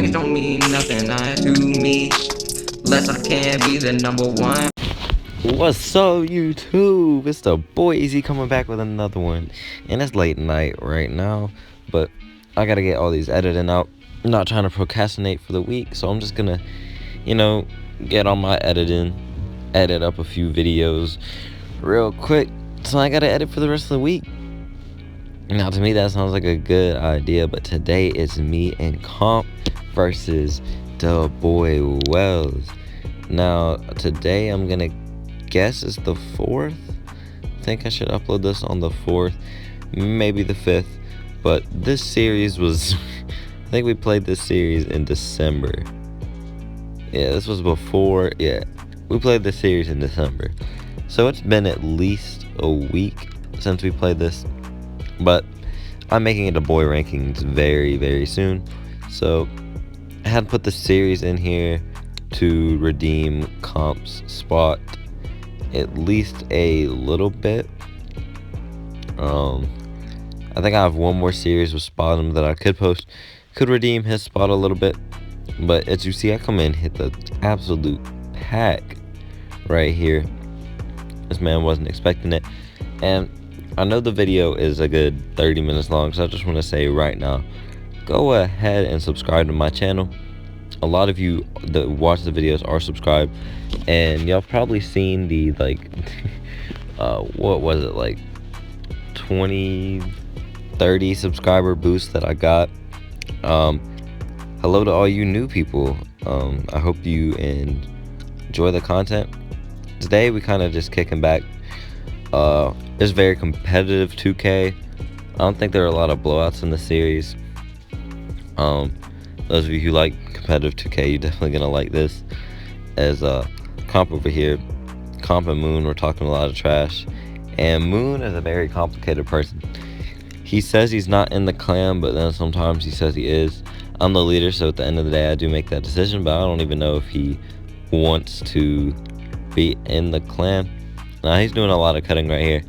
rings don't mean nothing to me, less I can't be the #1. What's up, YouTube? It's the boy EZ coming back with another one, and it's late night right now, but I gotta get all these editing out. I'm not trying to procrastinate for the week, so I'm just gonna, get on my editing, edit up a few videos real quick, so I gotta edit for the rest of the week. Now, to me, that sounds like a good idea, but today it's me and Comp versus DaboiWasted. Now, today I'm gonna guess it's the 4th. I think I should upload this on the 4th, maybe the 5th, but this series was I think we played this series in December. Yeah, this was before. Yeah, we played this series in December, so it's been at least a week since we played this, but I'm making it to boy rankings very soon, so I had to put the series in here to redeem Comp's spot at least a little bit. I think I have one more series with Spot'em that I could redeem his spot a little bit, but as you see, I come in and hit the absolute pack right here. This man wasn't expecting it, and I know the video is a good 30 minutes long, so I just want to say right now, go ahead and subscribe to my channel. A lot of you that watch the videos are subscribed, and y'all probably seen the what was it, like 20-30 subscriber boost that I got. Hello to all you new people. I hope you enjoy the content. Today we kind of just kicking back. It's very competitive 2K. I don't think there are a lot of blowouts in the series. Those of you who like competitive 2K, you're definitely gonna like this. As Comp over here, Comp and Moon were talking a lot of trash, and Moon is a very complicated person. He says he's not in the clan, but then sometimes he says he is. I'm the leader, so at the end of the day I do make that decision, but I don't even know if he wants to be in the clan. Now he's doing a lot of cutting right here.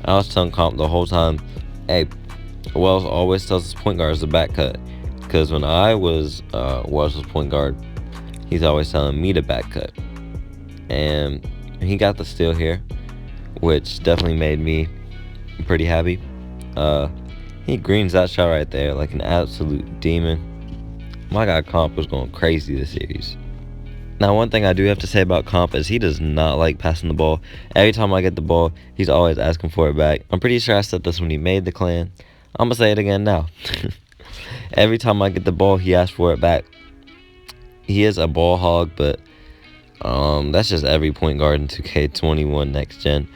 I was telling Comp the whole time, hey, Wells always tells his point guard is a back cut, because when I was Wells' point guard, he's always telling me to back cut, and he got the steal here, which definitely made me pretty happy. He greens that shot right there like an absolute demon. My guy Comp was going crazy this series. Now, one thing I do have to say about Comp is he does not like passing the ball. Every time I get the ball, he's always asking for it back. I'm pretty sure I said this when he made the clan. I'm gonna say it again now. Every time I get the ball, he asks for it back. He is a ball hog, but that's just every point guard in 2K21 next gen.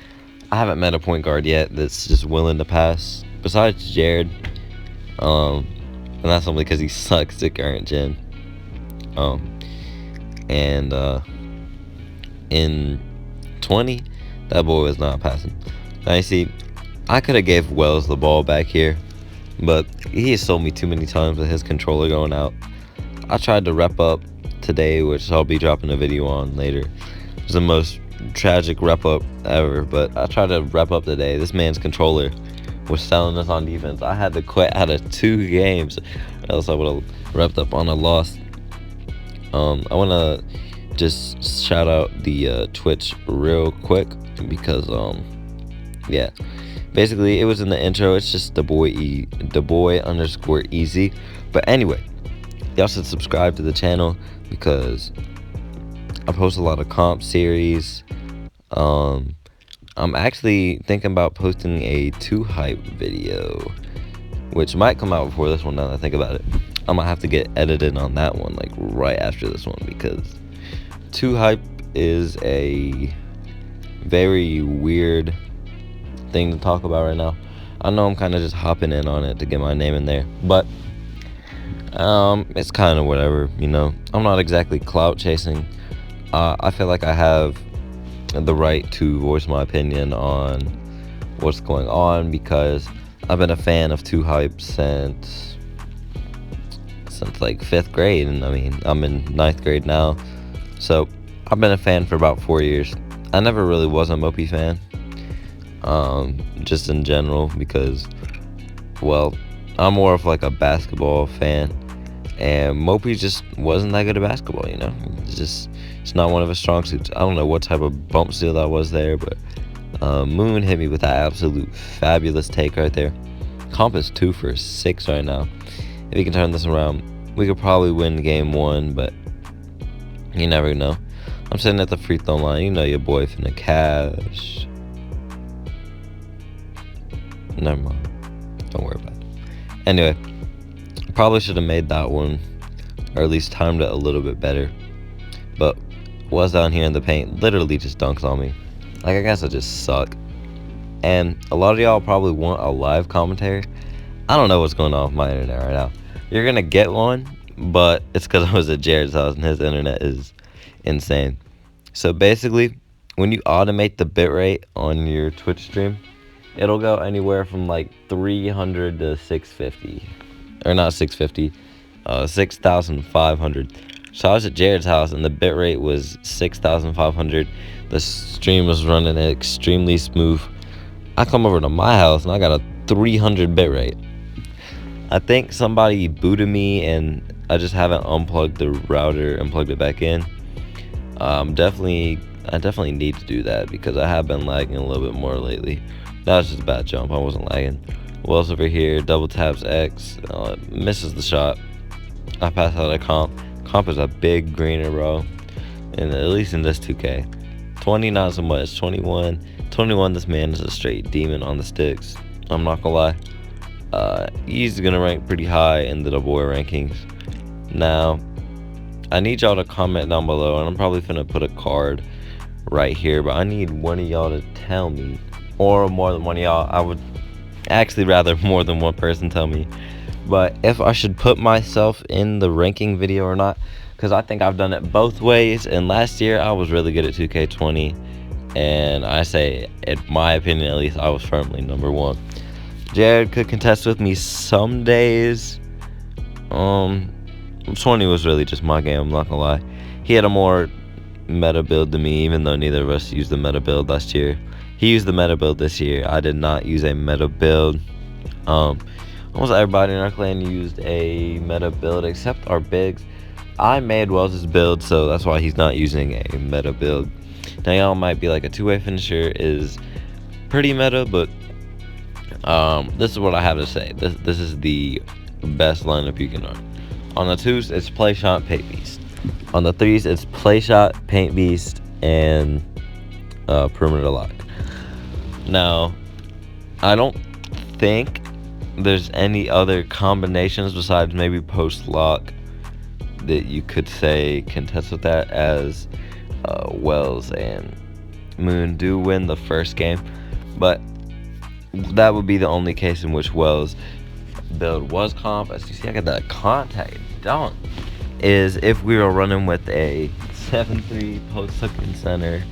I haven't met a point guard yet that's just willing to pass, besides Jared. And that's only because he sucks at current gen. In 20, that boy was not passing. Now you see, I could have gave Wells the ball back here, but he has sold me too many times with his controller going out. I tried to rep up today, which I'll be dropping a video on later. It was the most tragic rep up ever, but I tried to rep up today. This man's controller was selling us on defense. I had to quit out of 2 games, else I would have repped up on a loss. I want to just shout out the Twitch real quick, because yeah, basically it was in the intro. It's just Daboi_EZ. But anyway, y'all should subscribe to the channel because I post a lot of comp series. I'm actually thinking about posting a 2 hype video, which might come out before this one now that I think about it. I'm gonna have to get edited on that one like right after this one, because 2 hype is a very weird thing to talk about right now. I know I'm kind of just hopping in on it to get my name in there, but it's kind of whatever, I'm not exactly clout chasing. I feel like I have the right to voice my opinion on what's going on, because I've been a fan of 2 hype since like 5th grade, and I mean I'm in 9th grade now, so I've been a fan for about 4 years. I never really was a Mopey fan, just in general, because, well, I'm more of like a basketball fan. And Mopey just wasn't that good at basketball, it's not one of his strong suits. I don't know what type of bump steal that was there, but Moon hit me with that absolute fabulous take right there. Comp is 2 for 6 right now. If he can turn this around, we could probably win game 1, but you never know. I'm sitting at the free throw line. You know your boy finna cash. Never mind. Don't worry about it. Anyway, probably should have made that one, or at least timed it a little bit better. But was down here in the paint, literally just dunks on me. Like, I guess I just suck. And a lot of y'all probably want a live commentary. I don't know what's going on with my internet right now. You're gonna get one, but it's because I was at Jared's house and his internet is insane. So basically, when you automate the bitrate on your Twitch stream, it'll go anywhere from like 300 to 650. Or not 650, 6,500. So I was at Jared's house and the bitrate was 6,500. The stream was running extremely smooth. I come over to my house and I got a 300 bitrate. I think somebody booted me and I just haven't unplugged the router and plugged it back in. I definitely need to do that because I have been lagging a little bit more lately. That was just a bad jump. I wasn't lagging. Wells over here, double taps X, misses the shot. I pass out a comp. Comp is a big greener, bro. And at least in this 2K. 20, not so much. 21, this man is a straight demon on the sticks. I'm not gonna lie. He's gonna rank pretty high in the Daboi rankings. Now, I need y'all to comment down below, and I'm probably finna put a card right here, but I need one of y'all to tell me, or more than one of y'all. I would actually rather more than one person tell me, but if I should put myself in the ranking video or not, because I think I've done it both ways. And last year I was really good at 2K20, and I say, in my opinion at least, I was firmly number 1. Jared could contest with me some days. 20 was really just my game, I'm not gonna lie. He had a more meta build than me, even though neither of us used the meta build last year. He used the meta build this year. I did not use a meta build. Almost everybody in our clan used a meta build except our bigs. I made Wells' build, so that's why he's not using a meta build. Now y'all might be like, a two-way finisher is pretty meta, but this is what I have to say. This is the best lineup you can run. On the 2s, it's play shot, paint beast. On the 3s, it's play shot, paint beast, and perimeter lock. Now, I don't think there's any other combinations besides maybe post lock that you could say contest with that, as Wells and Moon do win the first game, but that would be the only case in which Wells' build was comp. As you see, I got that contact dunk. Is if we were running with a 7-3 post hook and center,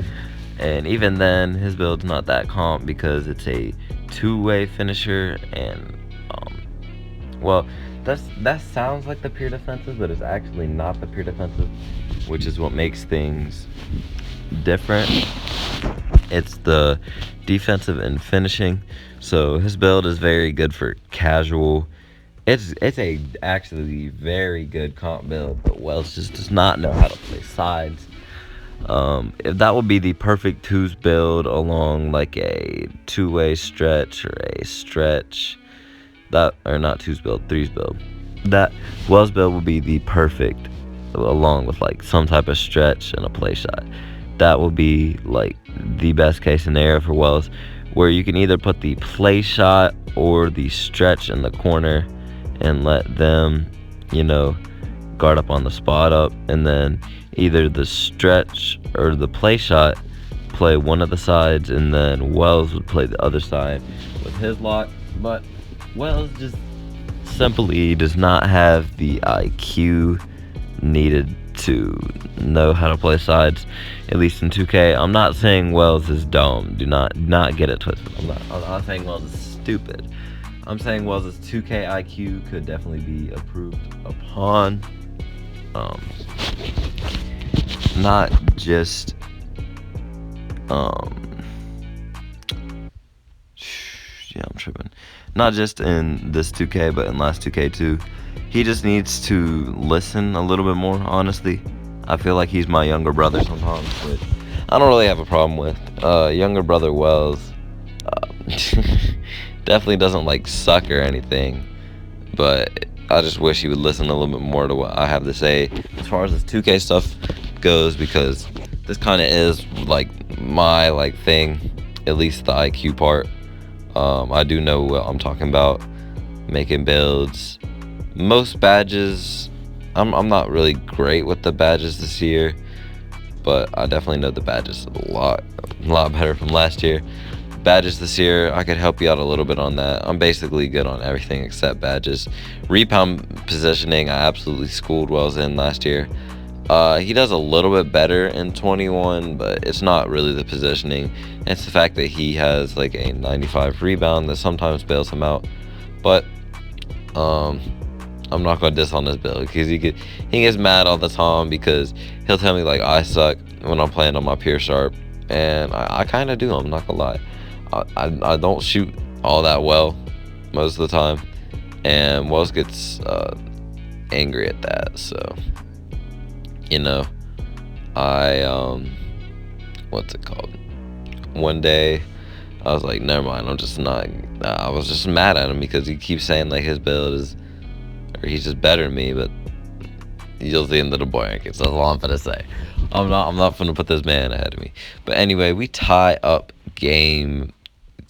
and even then his build's not that comp because it's a two-way finisher, and well, that sounds like the pure defensive, but it's actually not the pure defensive, which is what makes things different. It's the defensive and finishing. So his build is very good for casual. It's a actually very good comp build, but Wells just does not know how to play sides. If that would be the perfect 2s build along like a two-way stretch or a stretch, that, or not 2s build, 3s build, that Wells build would be the perfect along with like some type of stretch and a play shot. That would be like the best case scenario for Wells, where you can either put the play shot or the stretch in the corner and let them, guard up on the spot up, and then either the stretch or the play shot play one of the sides, and then Wells would play the other side with his lock. But Wells just simply does not have the IQ needed to know how to play sides, at least in 2K. I'm not saying Wells is dumb. Do not get it twisted. I'm not saying Wells is stupid. I'm saying Wells' 2K IQ could definitely be improved upon. Not just yeah, I'm tripping. Not just in this 2K, but in last 2K too. He just needs to listen a little bit more, honestly. I feel like he's my younger brother sometimes, which I don't really have a problem with. Younger brother Wells definitely doesn't like suck or anything, but I just wish he would listen a little bit more to what I have to say as far as this 2K stuff goes, because this kind of is like my like thing, at least the IQ part. I do know what I'm talking about, making builds. Most badges, I'm not really great with the badges this year, but I definitely know the badges a lot better from last year. Badges this year, I could help you out a little bit on that. I'm basically good on everything except badges. Repound positioning, I absolutely schooled Wells in last year. He does a little bit better in 21, but it's not really the positioning. It's the fact that he has like a 95 rebound that sometimes bails him out. But I'm not gonna diss on this build because he gets mad all the time because he'll tell me like I suck when I'm playing on my pure sharp, and I kind of do. I'm not gonna lie. I don't shoot all that well most of the time, and Wells gets angry at that. So, you know, I what's it called? One day I was like, never mind. I'm just not. I was just mad at him because he keeps saying like his build is, or he's just better than me. But you'll see in the Daboi rankings. That's all I'm gonna say. I'm not gonna put this man ahead of me. But anyway, we tie up game.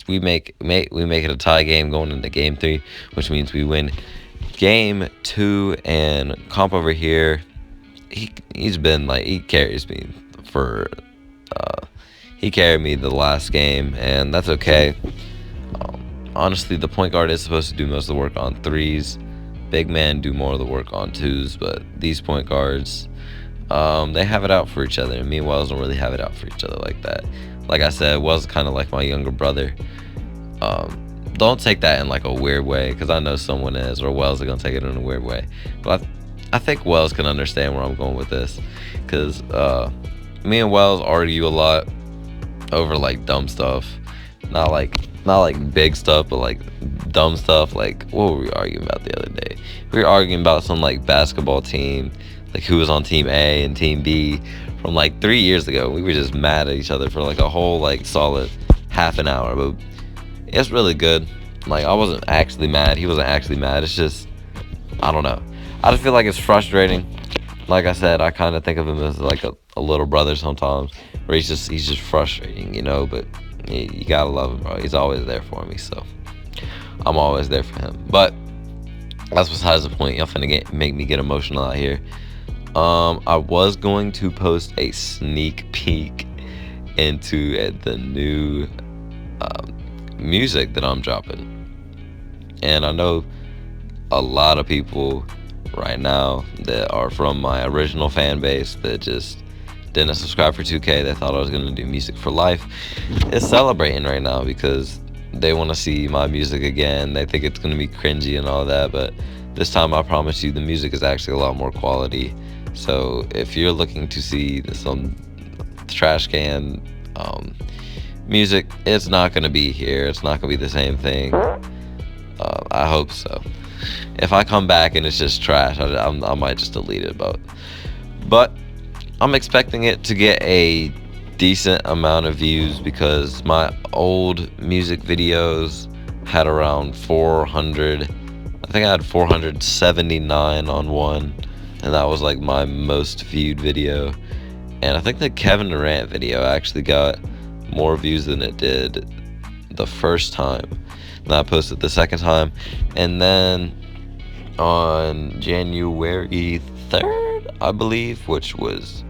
We make it a tie game going into game 3, which means we win game 2. And comp over here, he's been like, he carries me for he carried me the last game, and that's okay. Honestly, the point guard is supposed to do most of the work on 3s. Big men do more of the work on 2s, but these point guards, they have it out for each other. Me and Wells don't really have it out for each other like that. Like I said, Wells is kind of like my younger brother. Don't take that in like a weird way, because I know someone is, or Wells are gonna take it in a weird way. But I think Wells can understand where I'm going with this, because me and Wells argue a lot over like dumb stuff, not like big stuff, but like dumb stuff. Like, what were we arguing about the other day? We were arguing about some like basketball team, like who was on team A and team B from like 3 years ago. We were just mad at each other for like a whole like solid half an hour, but it's really good. Like, I wasn't actually mad, he wasn't actually mad. It's just, I don't know, I just feel like it's frustrating. Like I said, I kind of think of him as like a little brother sometimes, where he's just frustrating, you know. But you gotta love him, bro. He's always there for me, so I'm always there for him. But that's besides the point. Y'all finna make me get emotional out here. I was going to post a sneak peek into the new music that I'm dropping, and I know a lot of people right now that are from my original fan base that just didn't subscribe for 2K. They thought I was gonna do music for life. It's celebrating right now because they want to see my music again. They think it's gonna be cringy and all that, but this time I promise you the music is actually a lot more quality. So if you're looking to see some trash can music, it's not gonna be here. It's not gonna be the same thing. I hope so. If I come back and it's just trash, I might just delete it. But I'm expecting it to get a decent amount of views, because my old music videos had around 400. I think I had 479 on one, and that was like my most viewed video. And I think the Kevin Durant video actually got more views than it did the first time. And I posted the second time, and then on January 3rd, I believe, which was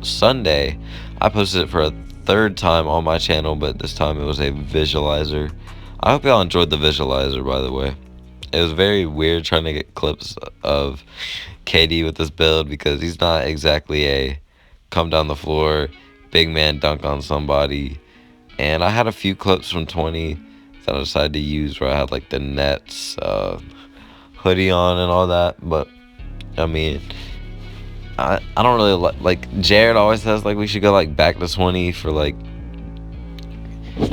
Sunday, I posted it for a third time on my channel, but this time it was a visualizer. I hope y'all enjoyed the visualizer, by the way. It was very weird trying to get clips of KD with this build, because he's not exactly a come down the floor, big man dunk on somebody. And I had a few clips from 20 that I decided to use where I had like the Nets hoodie on and all that. But I mean, I don't really like Jared always says like we should go like back to 20 for like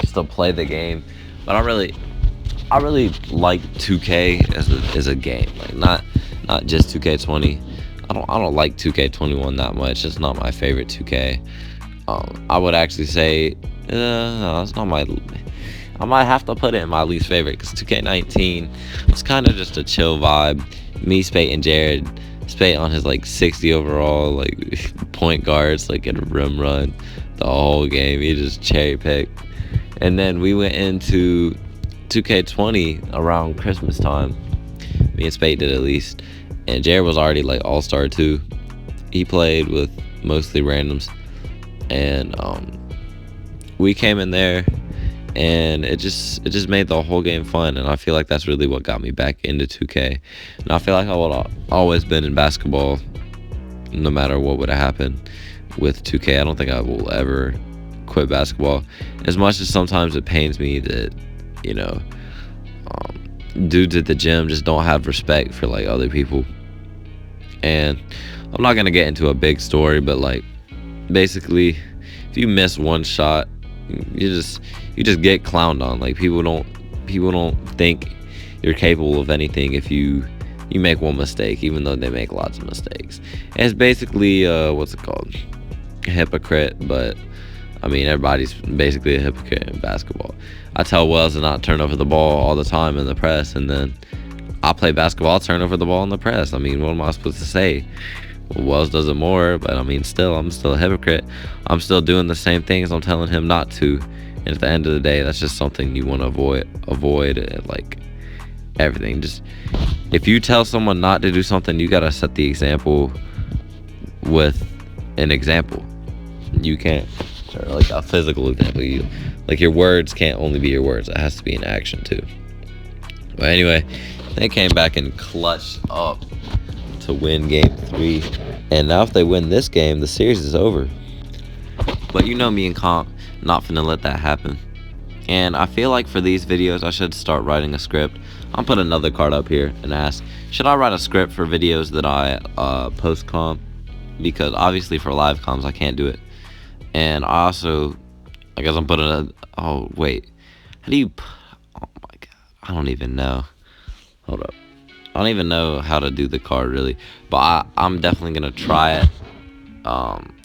just to play the game. But I really like 2K as a game, like not just 2K20. I don't like 2K21 that much. It's not my favorite 2K. I would actually say no, it's not my. I might have to put it in my least favorite because 2K19, it's kind of just a chill vibe. Me, Spate, and Jared. Spate on his like 60 overall, like point guards, like in a rim run the whole game. He just cherry picked. And then we went into 2K20 around Christmas time. Me and Spate did at least. And Jared was already like all-star too. He played with mostly randoms. And we came in there, and it just made the whole game fun. And I feel like that's really what got me back into 2K. And I feel like I would have always been in basketball no matter what would have happened with 2K. I don't think I will ever quit basketball, as much as sometimes it pains me that, you know, dudes at the gym just don't have respect for like other people. And I'm not gonna get into a big story, but like basically if you miss one shot, you just get clowned on. Like people don't think you're capable of anything if you make one mistake, even though they make lots of mistakes. And it's basically what's it called, a hypocrite. But I mean, everybody's basically a hypocrite in basketball. I tell Wells to not turn over the ball all the time in the press, and then I play basketball, I'll turn over the ball in the press. I mean, what am I supposed to say? Well, Wells does it more, but I mean, I'm still a hypocrite. I'm still doing the same things I'm telling him not to. And at the end of the day, that's just something you want to avoid like everything. Just if you tell someone not to do something, you gotta set the example with an example. You can't, or like a physical example. Like your words can't only be your words. It has to be an action too. But anyway, they came back and clutched up to win game 3. And now if they win this game, the series is over. But you know me and Comp, not finna let that happen. And I feel like for these videos, I should start writing a script. I'll put another card up here and ask, should I write a script for videos that I post comp? Because obviously for live comms, I can't do it. And I also, I guess I'm putting a, oh wait, how do you, oh my god, I don't even know. Hold up. I don't even know how to do the card really, but I'm definitely gonna try it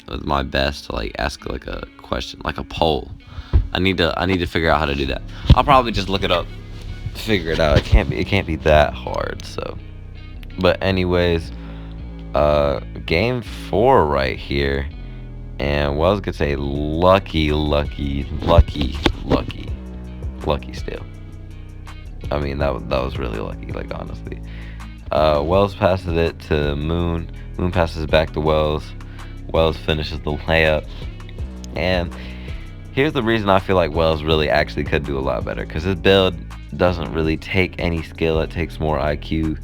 with my best to like ask like a question, like a poll. I need to figure out how to do that. I'll probably just look it up, figure it out. It can't be that hard. So, but anyways, game 4 right here, and Wells gets a lucky steal. I mean, that was really lucky, like honestly. Wells passes it to Moon. Moon passes it back to Wells. Wells finishes the layup. And here's the reason I feel like Wells really actually could do a lot better, because his build doesn't really take any skill. It takes more IQ.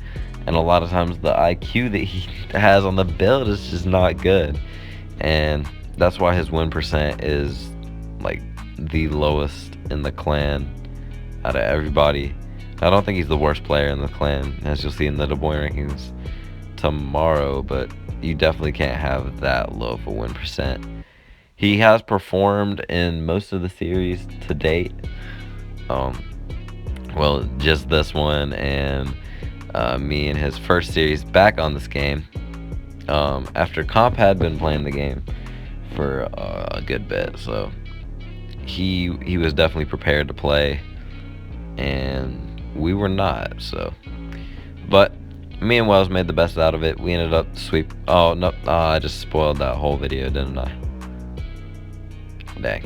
And a lot of times the IQ that he has on the build is just not good. And that's why his win percent is like the lowest in the clan out of everybody. I don't think he's the worst player in the clan, as you'll see in the Daboi rankings tomorrow, but you definitely can't have that low of a win percent. He has performed in most of the series to date. Well, just this one and me and his first series back on this game. After Comp had been playing the game for a good bit, so he was definitely prepared to play, and we were not. So, but me and Wells made the best out of it. We ended up sweep. Oh no, I just spoiled that whole video, didn't I? Dang.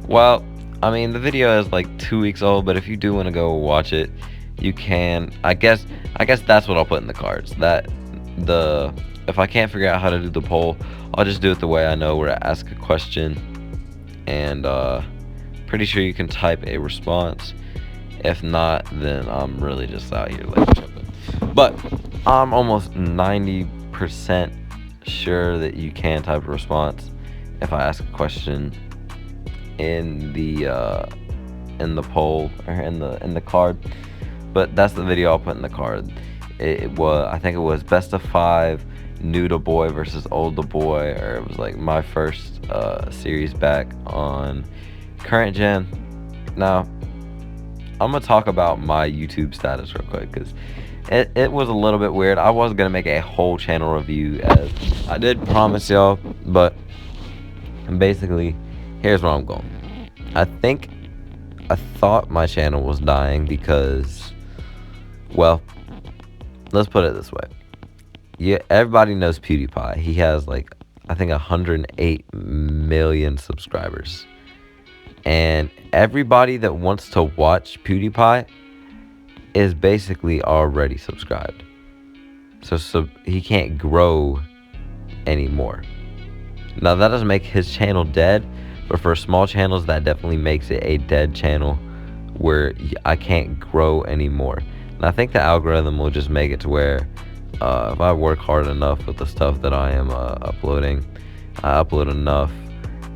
Well, I mean, the video is like 2 weeks old, but if you do want to go watch it, you can. I guess that's what I'll put in the cards. If I can't figure out how to do the poll, I'll just do it the way I know, where I ask a question, and pretty sure you can type a response. If not, then I'm really just out here like tripping. But I'm almost 90% sure that you can type a response if I ask a question in the poll or in the card. But that's the video I'll put in the card. I think it was best of 5 new Daboi versus old Daboi, or it was like my first series back on current gen. Now I'm gonna talk about my YouTube status real quick, because it was a little bit weird. I was gonna make a whole channel review, as I did promise y'all, but basically, here's where I'm going. I thought my channel was dying because, well, let's put it this way. Yeah, everybody knows PewDiePie. He has like, I think 108 million subscribers. And everybody that wants to watch PewDiePie is basically already subscribed. So he can't grow anymore. Now, that doesn't make his channel dead, but for small channels, that definitely makes it a dead channel where I can't grow anymore. And I think the algorithm will just make it to where if I work hard enough with the stuff that I am uploading, I upload enough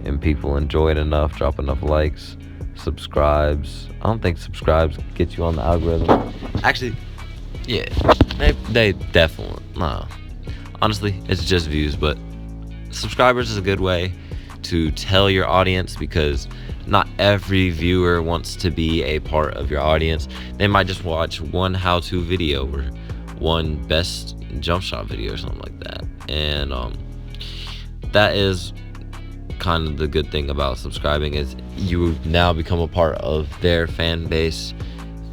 and people enjoy it enough, drop enough likes, subscribes. I don't think subscribes get you on the algorithm. Actually, yeah, they definitely, no. Honestly, it's just views, but subscribers is a good way to tell your audience, because not every viewer wants to be a part of your audience. They might just watch one how-to video or one best jump shot video or something like that. And that is kind of the good thing about subscribing, is you now become a part of their fan base.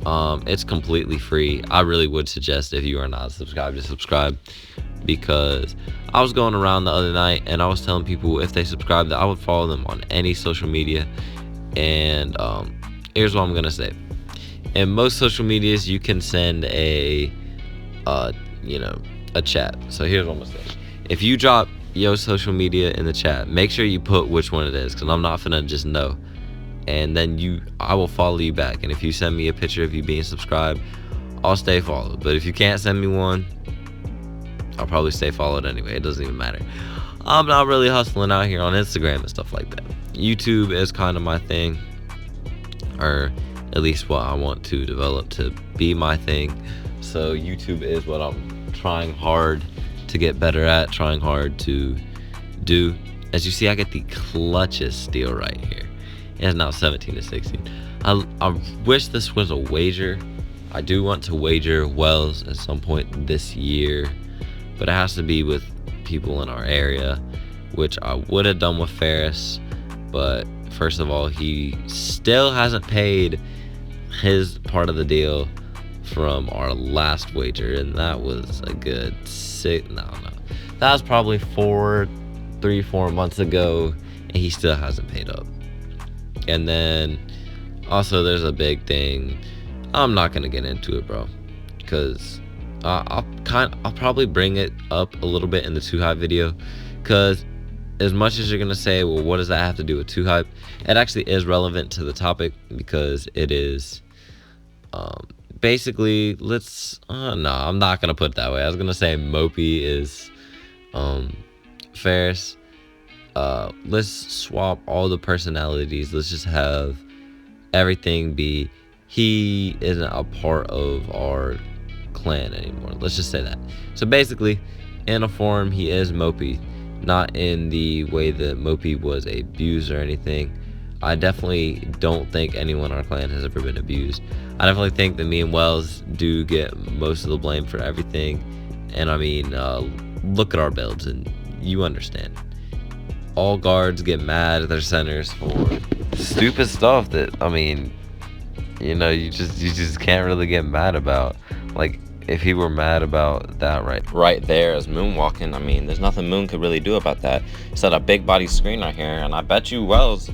It's completely free. I really would suggest, if you are not subscribed, to subscribe, because I was going around the other night and I was telling people if they subscribe that I would follow them on any social media. And here's what I'm gonna say. In most social medias, you can send a chat. So here's what I'm gonna say. If you drop your social media in the chat, make sure you put which one it is, because I'm not finna just know. And then I will follow you back. And if you send me a picture of you being subscribed, I'll stay followed. But if you can't send me one, I'll probably stay followed anyway. It doesn't even matter. I'm not really hustling out here on Instagram and stuff like that. YouTube is kind of my thing, or at least what I want to develop to be my thing. So YouTube is what I'm trying hard to get better at, trying hard to do. As you see, I get the clutchest steal right here. It's now 17-16. I wish this was a wager. I do want to wager wells at some point this year, but it has to be with people in our area, which I would have done with Ferris. But first of all, he still hasn't paid his part of the deal from our last wager, and that was a good that was probably 3-4 months ago, and he still hasn't paid up. And then also there's a big thing. I'm not gonna get into it, bro, because I'll probably bring it up a little bit in the Too Hype video, because as much as you're gonna say, well, what does that have to do with Too Hype, it actually is relevant to the topic, because it is basically, no, I'm not gonna put it that way. I was gonna say Mopey is Ferris. Let's swap all the personalities. Let's just have everything be, he isn't a part of our clan anymore. Let's just say that. So basically, in a form, he is Mopey, not in the way that Mopey was abused or anything. I definitely don't think anyone in our clan has ever been abused. I definitely think that me and Wells do get most of the blame for everything. And I mean, look at our builds and you understand. All guards get mad at their centers for stupid stuff that, I mean, you just can't really get mad about. Like, if he were mad about that right there as moonwalking, I mean, there's nothing Moon could really do about that. Set a big body screen right here, and I bet you Wells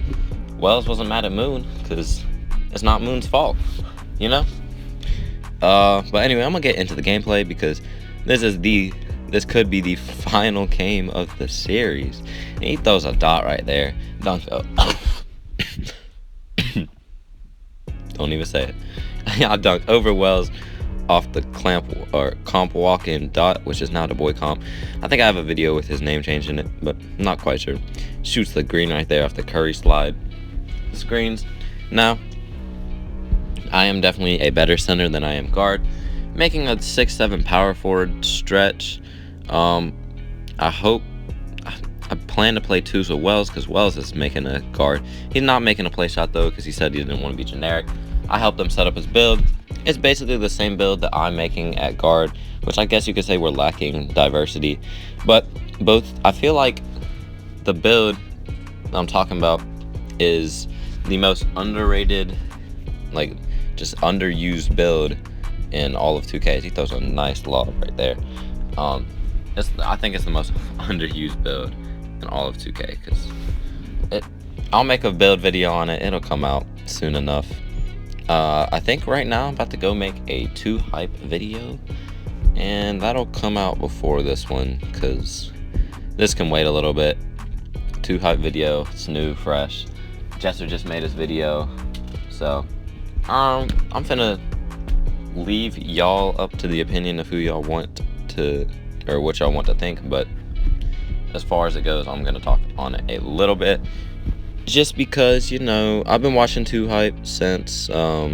wasn't mad at Moon, because it's not Moon's fault, you know? But anyway, I'm gonna get into the gameplay, because this could be the final game of the series. And he throws a dot right there. Dunk. Don't even say it. I dunked over Wells off the comp walk-in dot, which is now Daboi comp. I think I have a video with his name changed in it, but I'm not quite sure. Shoots the green right there off the Curry slide screens. Now, I am definitely a better center than I am guard, making a 6'7" power forward stretch. I plan to play twos with Wells, because Wells is making a guard. He's not making a play shot though, because he said he didn't want to be generic. I helped him set up his build. It's basically the same build that I'm making at guard, which I guess you could say we're lacking diversity. But both, I feel like the build I'm talking about is the most underrated, like just underused build in all of 2K. He throws a nice lob right there. I think it's the most underused build in all of 2K because I'll make a build video on it. It'll come out soon enough. I think right now I'm about to go make a 2 hype video, and that'll come out before this one because this can wait a little bit. 2 hype video, it's new, fresh. Jester just made his video, so I'm finna leave y'all up to the opinion of who y'all want to, or what y'all want to think. But as far as it goes, I'm gonna talk on it a little bit, just because, you know, I've been watching 2 hype since I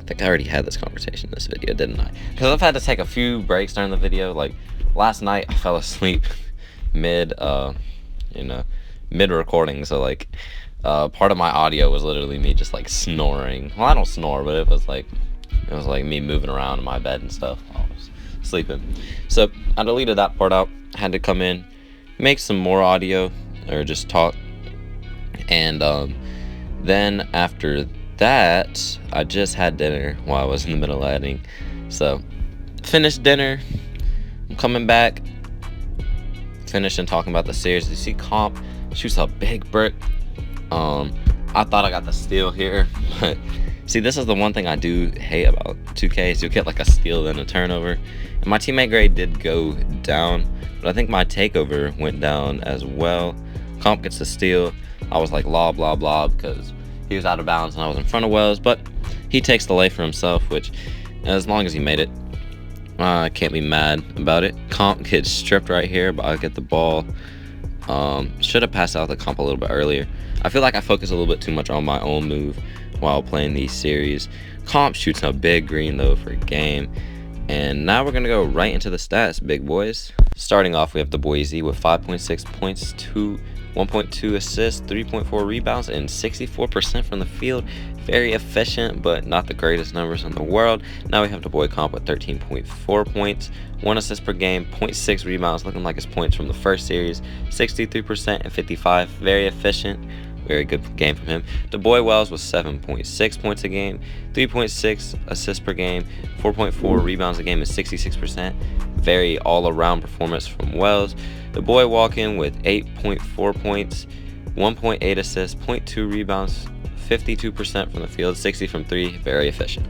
think I already had this conversation in this video, didn't I? Because I've had to take a few breaks during the video. Like last night I fell asleep mid recording, so like part of my audio was literally me just like snoring. Well, I don't snore, but it was like me moving around in my bed and stuff while I was sleeping. So I deleted that part out. Had to come in, make some more audio, or just talk. And then after that, I just had dinner while I was in the middle of editing. So finished dinner, I'm coming back, finishing talking about the series. You see Comp shoots a big brick. I thought I got the steal here, but see, this is the one thing I do hate about 2K is you'll get like a steal and a turnover. And my teammate grade did go down, but I think my takeover went down as well. Comp gets the steal. I was like lob, lob, lob because he was out of bounds and I was in front of Wells, but he takes the lay for himself, which as long as he made it, I can't be mad about it. Comp gets stripped right here, but I get the ball. Should have passed out the comp a little bit earlier. I feel like I focus a little bit too much on my own move while playing these series. Comp shoots a big green though for a game. And now we're gonna go right into the stats, big boys. Starting off, we have Daboi EZ with 5.6 points, 1.2 assists, 3.4 rebounds, and 64% from the field. Very efficient, but not the greatest numbers in the world. Now we have Daboi Comp with 13.4 points, 1 assist per game, 0.6 rebounds, looking like his points from the first series, 63% and 55. Very efficient. Very good game from him. Daboi Wells was 7.6 points a game, 3.6 assists per game, 4.4 rebounds a game, and 66%. Very all-around performance from Wells. Daboi Walken with 8.4 points, 1.8 assists, 0.2 rebounds, 52% from the field, 60 from 3. Very efficient.